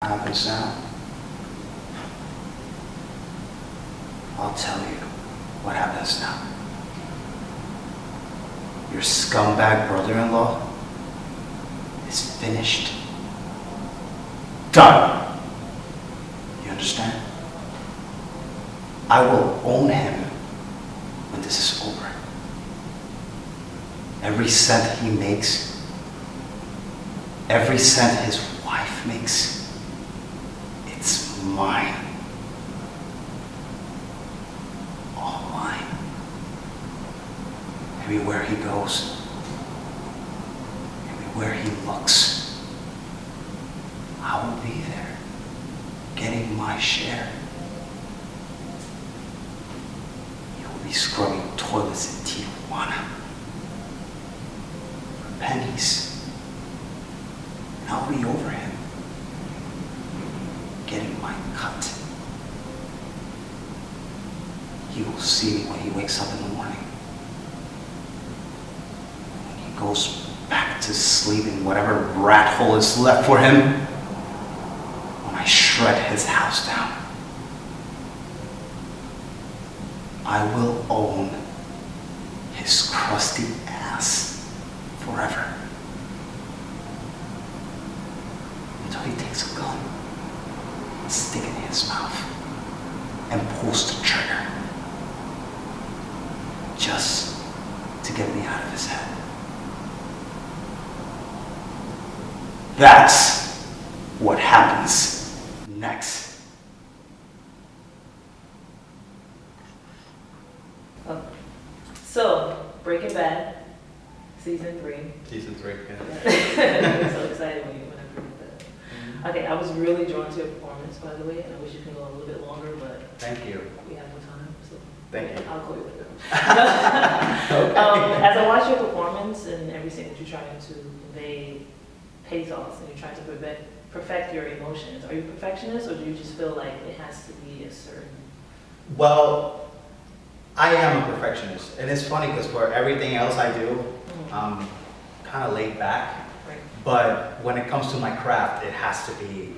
happens now? I'll tell you what happens now. Your scumbag brother-in-law is finished. Done. You understand? I will own him when this is over. Every cent he makes, every cent his wife makes, it's mine. All mine. Everywhere he goes, everywhere he looks, I will be there, getting my share. He will be scrubbing toilets in Tijuana for pennies, and I'll be over him, getting my cut. He will see me when he wakes up in the morning. When he goes back to sleep in whatever rat hole is left for him. When I shred his house down. I will own his crusty ass forever. Until he takes a gun, stick it in his mouth, and pulls the trigger. Just to get me out of his head. That's what happens next. Oh. So, Breaking Bad, season 3. Season 3, yeah. I was so excited when I read that. Okay, I was really drawn to your performance, by the way, and I wish you could go a little bit longer, but Thank you. we have no time, so Thank you. I'll call you later. Okay. As I watch your performance and everything that you're trying to convey pathos and you're trying to perfect your emotions, are you a perfectionist or do you just feel like it has to be a certain? Well, I am a perfectionist, and it's funny because for everything else I do, I'm kind of laid back. Right. But when it comes to my craft, it has to be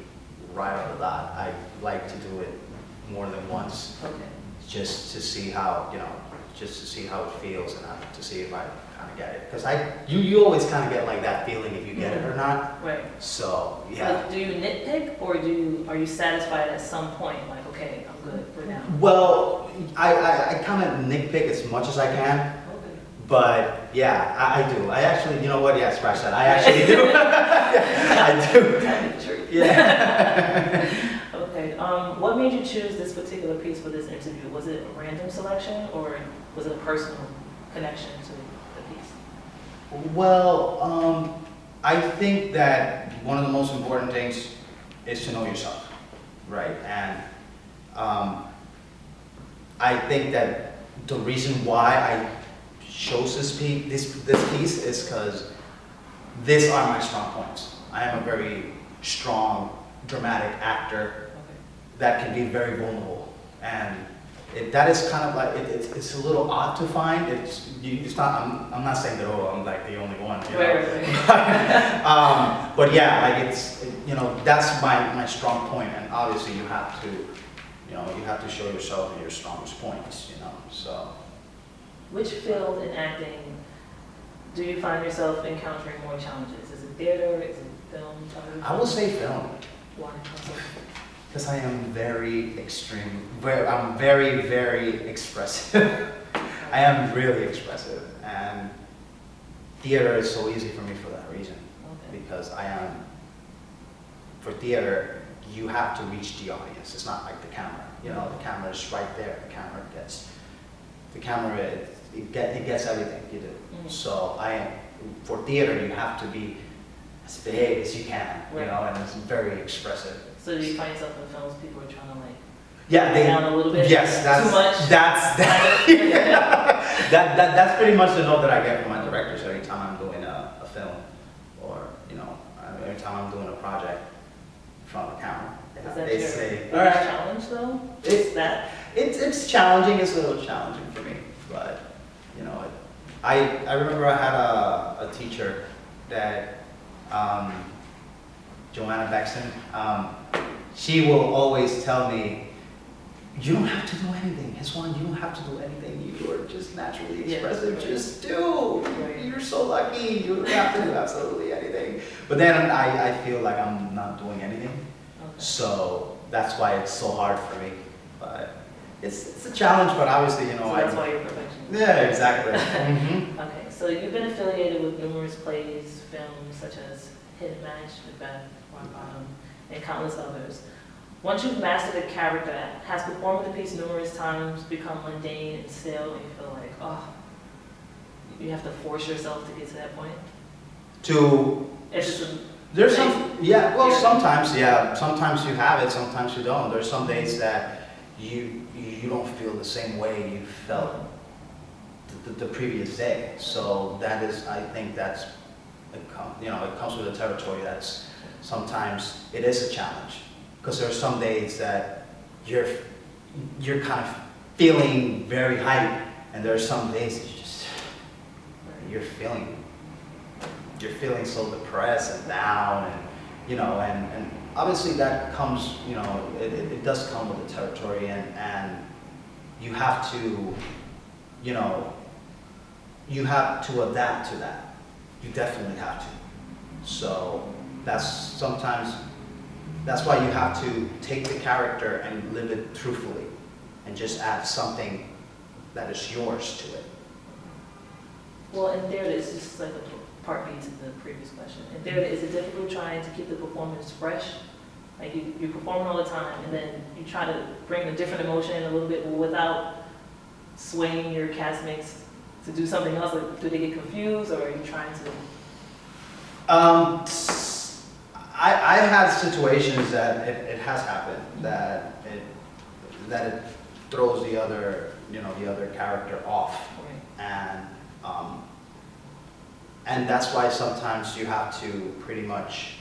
right on the dot. I like to do it more than once, Okay. just to see how, just to see how it feels and to see if I kind of get it. Because you always kind of get like that feeling if you get it or not. Right. So, yeah. Like, do you nitpick or are you satisfied at some point, like, okay, I'm good for now? Well, I kind of nitpick as much as I can. Okay. But yeah, I do. I actually, you know what? Yeah, scratch that. I actually do. I do. Tell me the truth. Yeah. Okay. What made you choose this particular piece for this interview? Was it a random selection or was it a personal connection to the piece? Well, I think that one of the most important things is to know yourself, right? And I think that the reason why I chose this piece is because these are my strong points. I am a very strong, dramatic actor that can be very vulnerable, and that is kind of like it's a little odd to find. It's not. I'm not saying that I'm like the only one. You know? Right. But yeah, like that's my strong point, and obviously you have to show yourself in your strongest points. So. Which field in acting do you find yourself encountering more challenges? Is it theater? Is it film? Television? I will say film. Why? Because I am very extreme. I'm very, very expressive. I am really expressive, and theater is so easy for me for that reason. Okay. Because for theater, you have to reach the audience. It's not like the camera. The camera is right there. It gets everything you do. Mm-hmm. So for theater, you have to be as big as you can, Right. and it's very expressive. So do you find yourself in films people are trying to like Yeah, down a little bit? Yes, that's too much. That's pretty much the note that I get from my directors every time I'm doing a film, or every time I'm doing a project in front of the camera. Is that They your say, biggest all right. challenge though? It's challenging. It's a little challenging for me, but I remember I had a teacher that Joanna Bexton. she will always tell me, you don't have to do anything. Jesuhan, you don't have to do anything. You are just naturally expressive. Right. Just do. Right. You're so lucky. You don't have to do absolutely anything. But then I feel like I'm not doing anything. Okay. So that's why it's so hard for me. But it's a challenge, but obviously, you know, So that's why you're perfectionist. Yeah, exactly. Mhm. Okay, so you've been affiliated with numerous plays, films such as Hidden Match, Macbeth, Rock Bottom, and countless others. Once you've mastered a character, has performing the piece numerous times become mundane and stale, and you feel like, oh, you have to force yourself to get to that point? There's some, sometimes you have it, sometimes you don't. There's some days that you don't feel the same way you felt the previous day. So that is, I think it comes with the territory. That's sometimes it is a challenge, because there are some days that you're kind of feeling very hype, and there are some days that you're feeling so depressed and down, and obviously that comes, it does come with the territory, and you have to, you have to adapt to that. You definitely have to. So that's why you have to take the character and live it truthfully, and just add something that is yours to it. Well, in theater, it's just like a part B to the previous question. In theater, is it difficult trying to keep the performance fresh? Like you're performing all the time, and then you try to bring a different emotion in a little bit without swaying your castmates to do something else? Like, do they get confused, or are you trying to? I had situations that it has happened that it throws the other character off, and that's why sometimes you have to pretty much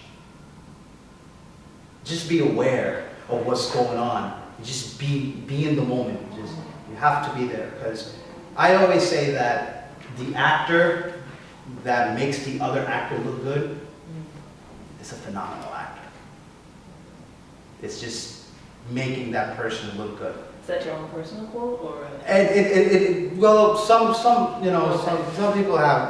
just be aware of what's going on. Just be in the moment. You have to be there, because I always say that the actor that makes the other actor look good is a phenomenal actor. It's just making that person look good. Is that your own personal quote, or? Well, some people have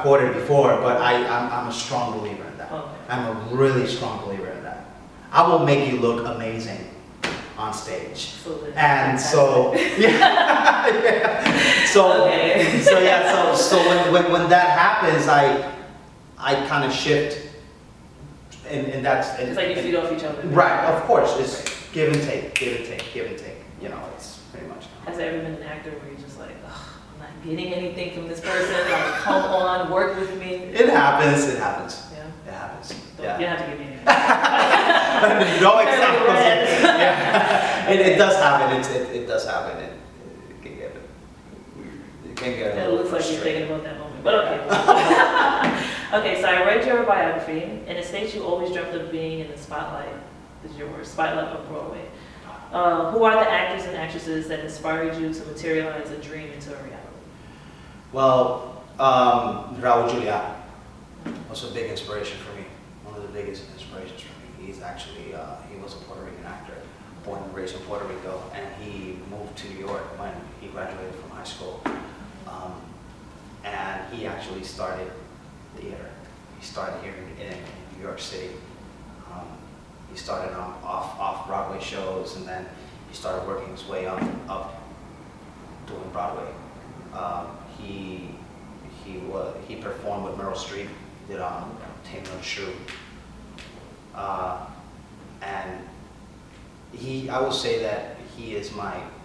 quoted before, but I'm a strong believer in that. Okay. I'm a really strong believer in that. I will make you look amazing on stage. And so, when that happens, I kind of shift, and that's. It's like you feed off each other. Right, of course, it's give and take, give and take, give and take. It's pretty much. Has there ever been an actor where you're just like, ugh, I'm not getting anything from this person, like, come on, work with me? It happens. Yeah? It happens. You don't have to give me anything. No examples. Yeah. It does happen. It does happen. It can get a It little looks like you're frustrating. thinking about that moment, but okay. Okay, so I read your biography, and it states you always dreamt of being in the spotlight. Is your word, spotlight of Broadway. Who are the actors and actresses that inspired you to materialize a dream into a reality? Well, Raul Julia was a big inspiration for me. One of the biggest inspirations for me. He's actually, he was a Puerto Rican actor, born and raised in Puerto Rico, and he moved to New York when he graduated from high school. And he actually started theater. He started here in New York City. He started on off-Broadway shows, and then he started working his way up doing Broadway. He performed with Meryl Streep, did Taming of the Shrew, and I will say that he is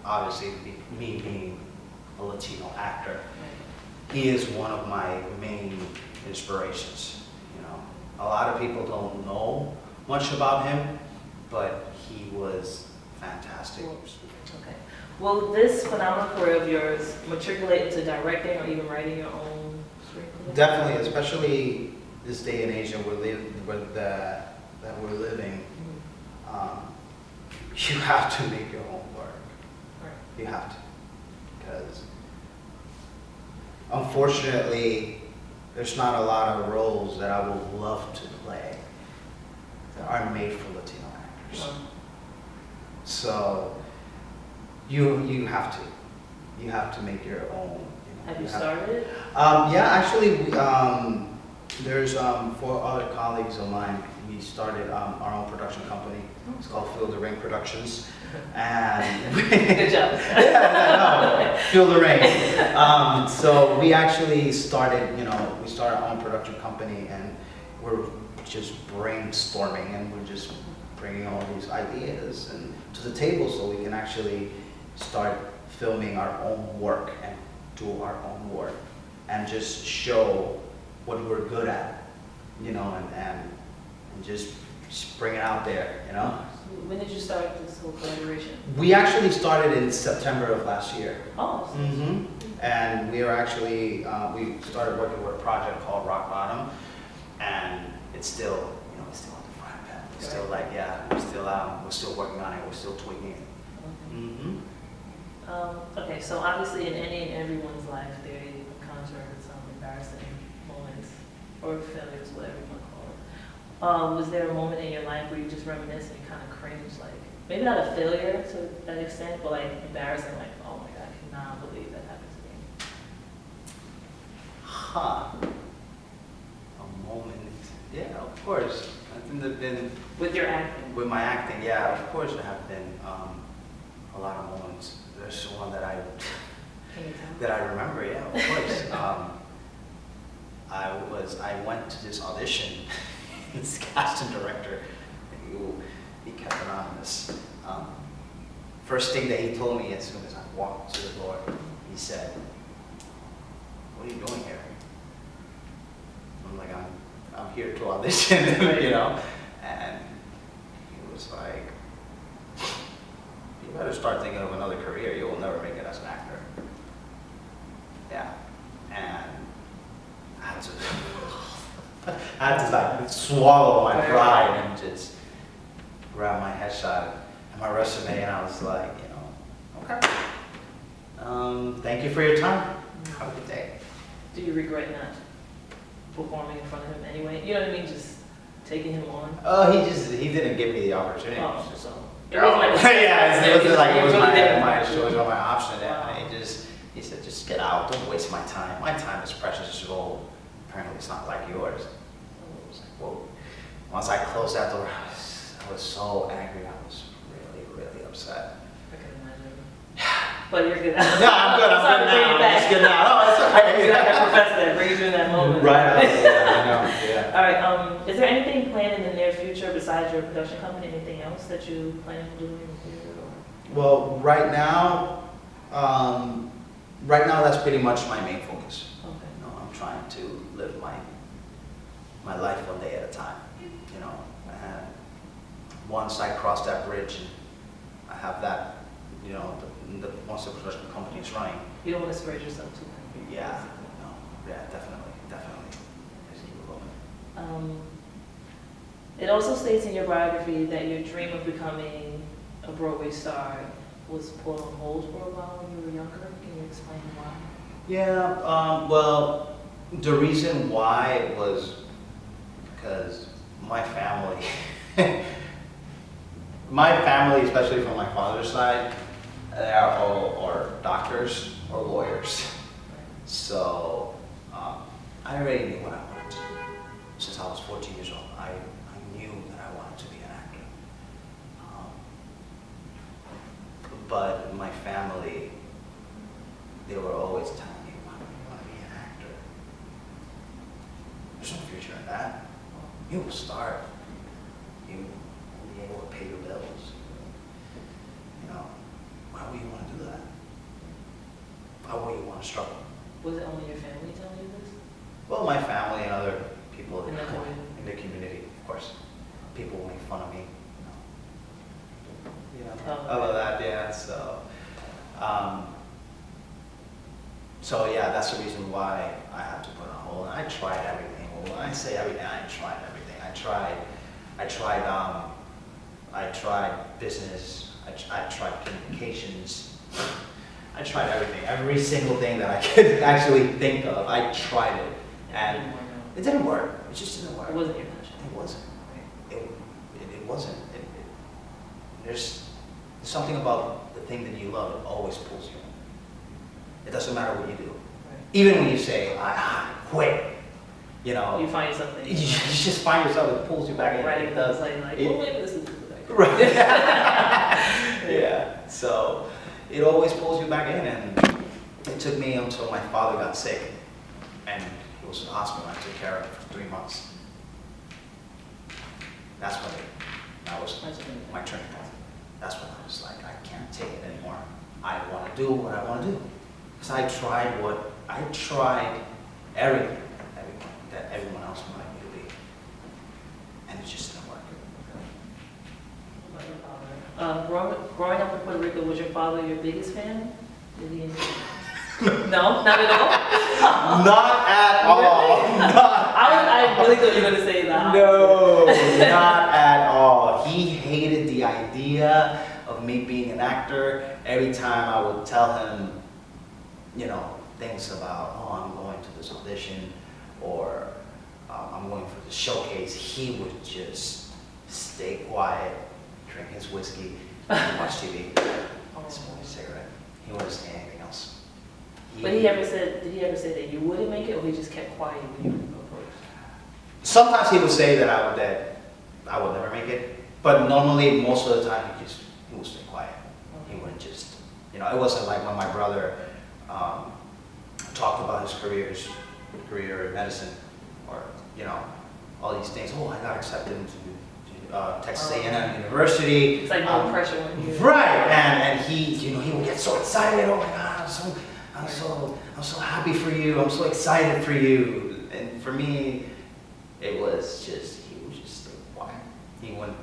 obviously me being a Latino actor, he is one of my main inspirations. A lot of people don't know much about him, but he was fantastic. Okay. Will this phenomenal career of yours matriculate into directing or even writing your own screenplay? Definitely, especially this day and age that we're living. You have to make your own work. Right. You have to, because unfortunately, there's not a lot of roles that I would love to play that are made for Latino actors. Uh-huh. So you have to make your own. Have you started it? Yeah, actually, there's 4 other colleagues of mine. We started our own production company. It's called Feel the Rain Productions, and Good job. no, Feel the Rain. So we actually started, we started our own production company, and we're just brainstorming, and we're just bringing all these ideas and to the table so we can actually start filming our own work and do our own work and just show what we're good at, and just bring it out there, When did you start this whole collaboration? We actually started in September of last year. Oh. And we are actually, we started working with a project called Rock Bottom, and it's still, it's still on the front end. It's still like, we're still working on it, we're still tweaking it. Okay, so obviously in any and everyone's life, they encounter some embarrassing moments or failures, whatever you want to call it. Was there a moment in your life where you just reminisce and you kind of cringe, like, maybe not a failure to that extent, but like embarrassing, like, oh my God, I cannot believe that happened to me? A moment. Yeah, of course. I think there've been, With your acting? with my acting, yeah, of course there have been a lot of moments. There's one that Can you tell? that I remember, yeah, of course. I went to this audition, this casting director, he kept anonymous. First thing that he told me as soon as I walked to the door, he said, "What are you doing here?" I'm like, I'm here to audition, and he was like, "You better start thinking of another career. You will never make it as an actor." Yeah, and I had to like swallow my pride and just grab my headshot and my resume, and I was like, okay. Thank you for your time. Have a good day. Do you regret not performing in front of him anyway? You know what I mean? Just taking him on? Oh, he didn't give me the opportunity. Oh, Just, so. It wasn't like yeah, it was like it was really didn't my want to. choice or my option. Wow. And he said, just get out. Don't waste my time. My time is precious. Gold. Apparently, it's not like yours. I was like, whoa. Once I closed that door, I was so angry. I was really, really upset. I can imagine. But you're good. No, I'm good. I'm good now. I'm just good now. No, it's okay. You're like a professor that brings you in that moment. Right. Yeah, I know. Yeah. All right. Is there anything planned in the near future besides your production company? Anything else that you plan on doing in the future? Well, right now, that's pretty much my main focus. Okay. I'm trying to live my life one day at a time. And once I cross that bridge and I have that, once the production company is running. You don't want to spread yourself too thin. Yeah. Definitely. Just keep it going. It also states in your biography that your dream of becoming a Broadway star was put on hold for a while when you were younger. Can you explain why? Yeah, well, the reason why was because my family, especially from my father's side, they are all doctors or lawyers. So I already knew what I wanted to do. Since I was 14 years old, I knew that I wanted to be an actor. But my family, they were always telling me, "Why do you want to be an actor? There's no future in that. You will starve. You won't be able to pay your bills. Why would you want to do that? Why would you want to struggle?" Was it only your family telling you this? Well, my family and other people In the community. in the community, of course. People will make fun of me. All of that, yeah. So yeah, that's the reason why I had to put it on hold. And I tried everything. Well, when I say everything, I tried everything. I tried business. I tried communications. I tried everything. Every single thing that I could actually think of, I tried it. And it didn't work. It just didn't work. It wasn't your passion. It wasn't. It wasn't. there's something about the thing that you love that always pulls you. It doesn't matter what you do. Even when you say, I quit, you know. You find something. You just find yourself, it pulls you back in. Right, It does. like, well, maybe this is good. Right. Yeah. So it always pulls you back in, and it took me until my father got sick, and he was in the hospital. I took care of him for 3 months. That was my turning point. That's when I was like, I can't take it anymore. I want to do what I want to do. Because I tried everything that everyone else wanted me to be. And it just didn't work. Growing up in Puerto Rico, was your father your biggest fan? Did he No, not at all? Not at all. I really thought you were going to say that. No, not at all. He hated the idea of me being an actor. Every time I would tell him, you know, things about, oh, I'm going to this audition, or I'm going for the showcase, he would just stay quiet, drink his whiskey, and watch TV, smoke a cigarette. He wouldn't say anything else. But did he ever say that you wouldn't make it, or he just kept quiet when you approached? Sometimes he would say that I would never make it, but normally most of the time he would stay quiet. He wouldn't just, you know, it wasn't like when my brother talked about his career in medicine, or, you know, all these things. Oh, I got accepted into Texas A&M University. It's like no pressure when you. Right, and he, you know, he would get so excited. Oh my God, I'm so happy for you. I'm so excited for you. And for me, it was just, he would just stay quiet. He wouldn't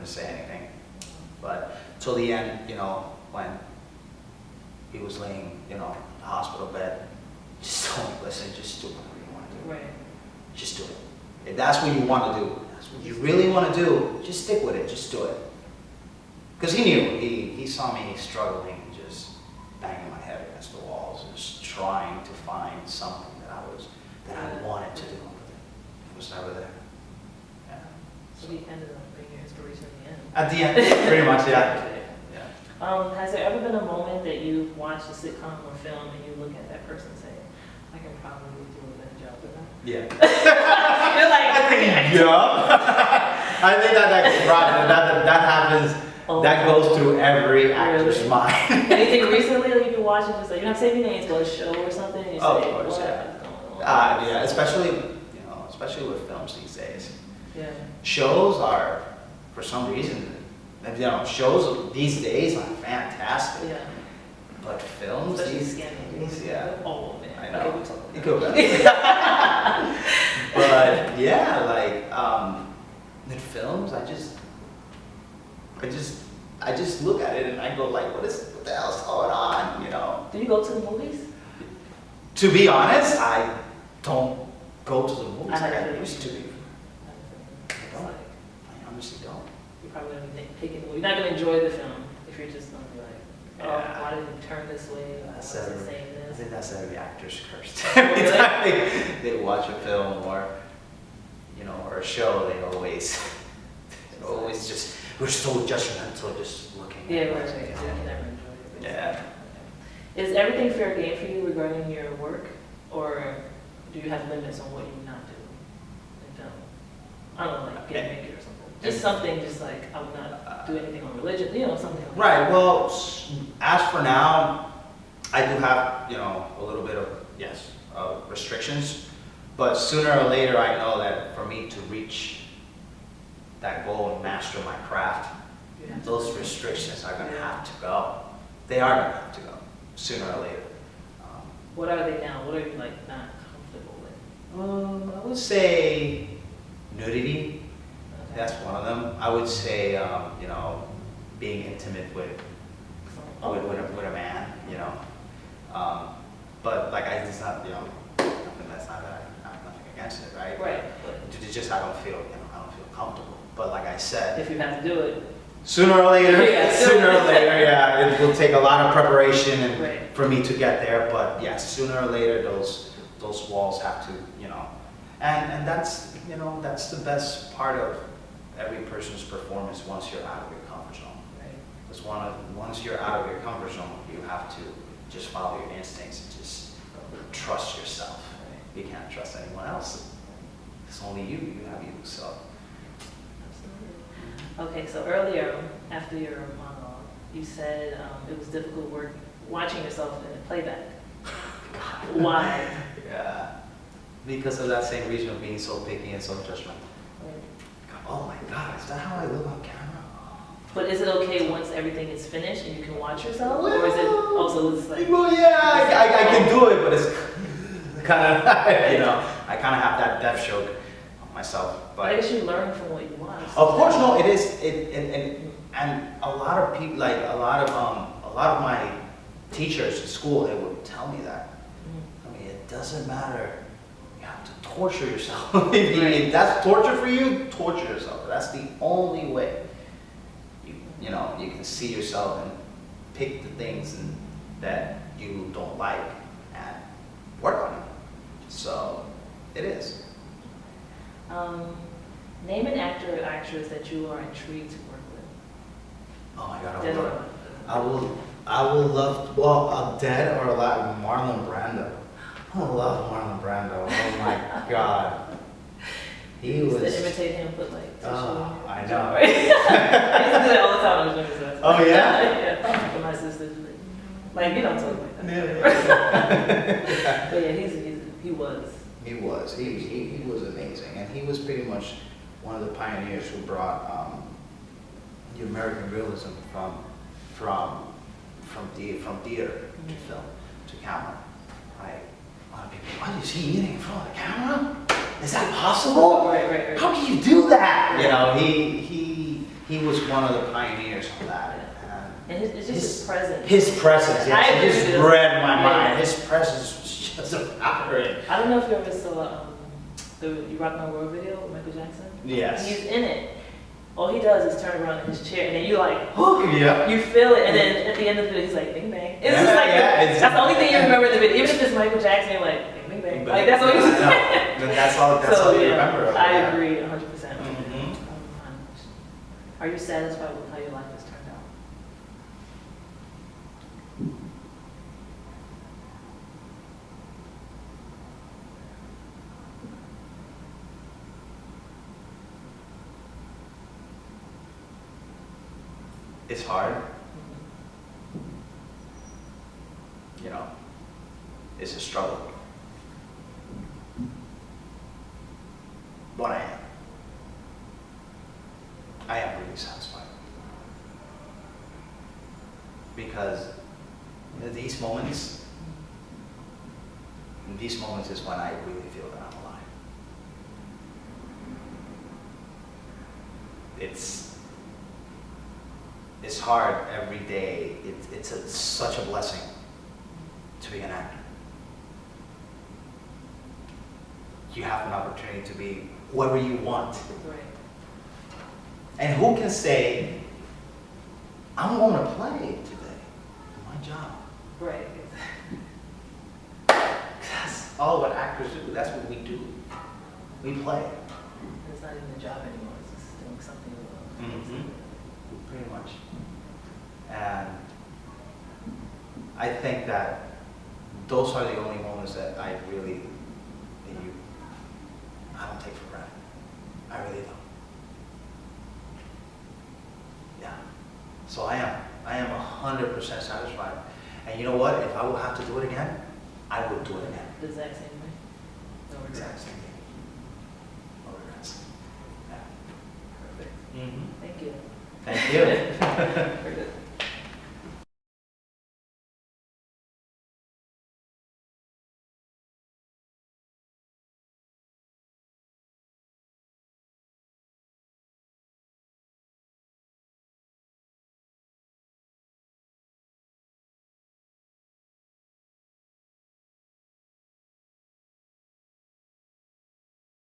say anything. But till the end, you know, when he was laying, you know, in the hospital bed, just told me, listen, just do whatever you want to do. Right. Just do it. If that's what you want to do, that's what you really want to do, just stick with it. Just do it. Because he knew, he saw me struggling, just banging my head against the walls, just trying to find something that I wanted to do. It was never there. Yeah. So he ended up being your inspiration in the end. At the end, pretty much, yeah. Has there ever been a moment that you've watched a sitcom or film and you look at that person and say, I can probably do a better job than that? Yeah. You're like, I think that happens. That goes through every actor's Really? mind. Anything recently that you've been watching, just like, you don't have to say any names, but a show or something, and you say, Oh, of course, what yeah. is going on? Yeah, especially with films these days. Yeah. Shows are, for some reason, you know, shows these days are fantastic. Yeah. But films Especially these scandals. days, yeah. Oh, man. I know. Okay, we'll talk about You that. go back. But yeah, like in films, I just look at it and I go like, what the hell's going on? You know. Do you go to the movies? To be honest, I don't go to the movies like I I used to. It's don't. like, I honestly don't. you're probably going to be taking the movie. You're not going to enjoy the film if you're just going to be like, oh, Yeah. why did it turn this way? Why That's was it every- saying I this? think that's every actor's cursed. Really? Every time they watch a film or, you know, or a show, they always just, we're so judgmental just looking Yeah, at right, what's right. going So on. you can never enjoy it. Yeah. Is everything fair game for you regarding your work, or do you have limits on what you would not do in film? I don't know, like get naked or something. Just something, just like I would not do anything on religion, you know, something like Right, well, as for now, I do have, you know, a little bit of, restrictions, but sooner or later I know that for me to reach that goal and master my craft, You have to- those restrictions are gonna have to go. They are gonna have to go, sooner or later. What are they now? What are you like not comfortable with? I would say nudity, Okay. that's one of them. I would say, you know, being intimate with a man, you know. But like it's not, you know, nothing that's not that I have nothing against it, right? Right, but It's just I don't feel comfortable. But like I said, if you have to do it, sooner or later, Yeah. yeah, it will take a lot of preparation and Right. for me to get there. But yes, sooner or later, those walls have to, you know, and that's, you know, that's the best part of every person's performance once you're out of your comfort zone. Right. Because once you're out of your comfort zone, you have to just follow your instincts and just trust yourself. Right. You can't trust anyone else. It's only you. You have you. So. Absolutely. Okay, so earlier, after your monologue, you said it was difficult work watching yourself in playback. Why? Yeah. Because of that same reason of being so picky and so judgmental. Right. Oh my God, is that how I look on camera? But is it okay once everything is finished and you can watch yourself? Or is it also it's like... Well, yeah, I can do it, but it's kind of, I kind of have that death choke on myself. But I guess you learn from what you watch. of course, no, it is, and a lot of people, like a lot of my teachers at school, they would tell me that. I mean, it doesn't matter. You have to torture yourself. If that's torture for you, torture yourself. That's the only way. You can see yourself and pick the things that you don't like and work on it. So it is. Name an actor or actress that you are intrigued to work with. Oh my God, Dead or alive. I will love, well, dead or alive, Marlon Brando. I love Marlon Brando. Oh my God. He You used was. to imitate him, but like... Oh, I know. I used to do that all the time. I was younger, so. Oh, yeah? Yeah. But my sister's like, you don't talk like that. But yeah, he was. He was. He was amazing. And he was pretty much one of the pioneers who brought the American realism from theater to film to camera. Right? A lot of people, what is he eating in front of the camera? Is that possible? Right. How can you do that? He was one of the pioneers of that. And it's just his presence. His presence, yes. I agree It just with you. read my Yeah. mind. His presence was just evaporating. I don't know if you ever saw the You Rock My World video with Michael Jackson. Yes. He's in it. All he does is turn around in his chair, and then you like, Yeah. you feel it, and then at the end of the video, he's like, bing bang. It's Yeah, just like, yeah, that's the only thing you remember in the video. Even if it's Michael Jackson, you're like, bing bang. Like, that's what he's saying. That's all you remember of it. I Yeah. agree 100%. Mhm. Are you satisfied with how your life has turned out? It's hard. It's a struggle. But I am really satisfied. Because in these moments is when I really feel that I'm alive. It's hard every day. It's such a blessing to be an actor. You have an opportunity to be whoever you want. Right. And who can say, I'm going to play today, my job. Right. That's all what actors do. That's what we do. We play. It's not even a job anymore. It's just doing something you love. Pretty much. And I think that those are the only moments that I don't take for granted. I really don't. Yeah. So I am 100% satisfied. And you know what? If I will have to do it again, I would do it again. The exact same way. No regrets. Exact same thing. No regrets. Yeah. Perfect. Thank you. Thank you. Very good.